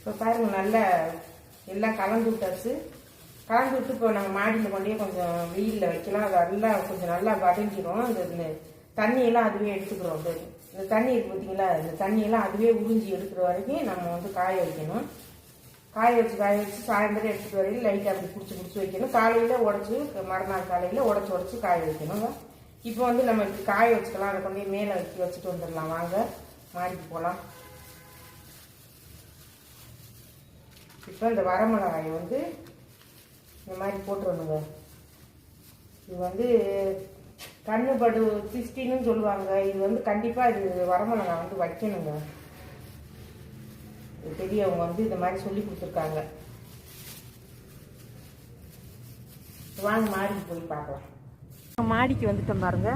இப்போ பாருங்கள் நல்லா எல்லாம் கலந்து விட்டாச்சு. கலந்து விட்டு இப்போ நாங்கள் மாடியில் கொண்டே கொஞ்சம் வெயிலில் வைக்கலாம். அது எல்லாம் கொஞ்சம் நல்லா வதங்கிடும். இந்த தண்ணியெல்லாம் அதுவே எடுத்துக்கிறோம். இந்த தண்ணி இருக்கு பார்த்தீங்களா, இந்த தண்ணியெல்லாம் அதுவே உறிஞ்சி எடுக்கிற வரைக்கும் நம்ம வந்து காய வைக்கணும். காய வச்சு சாயந்தரம் எடுத்துகிட்டு வரைக்கும் லைட்டாக அப்படி பிடிச்சி வைக்கணும். காலையில் உடச்சி மறுநாள் காலையில் உடச்சி காய வைக்கணும். இப்போ வந்து நம்ம இப்படி காய வச்சுக்கலாம். அதை கொண்டே மேலே வச்சுட்டு வந்துடலாம். வாங்க மாடிக்கு போகலாம். இப்போ இந்த வரமிளகாயை வந்து இந்த மாதிரி போட்டுருணுங்க. இது வந்து கண்ணுபடு சிஸ்டின்னு சொல்லுவாங்க. இது வந்து கண்டிப்பாக இது வரமிளகாய் வந்து வைக்கணுங்க. பெரியவங்க வந்து இந்த மாதிரி சொல்லி கொடுத்துருக்காங்க. வாங்க மாடிக்கு போய் பார்க்கலாம். மாடிக்கு வந்துட்டோம் பாருங்க.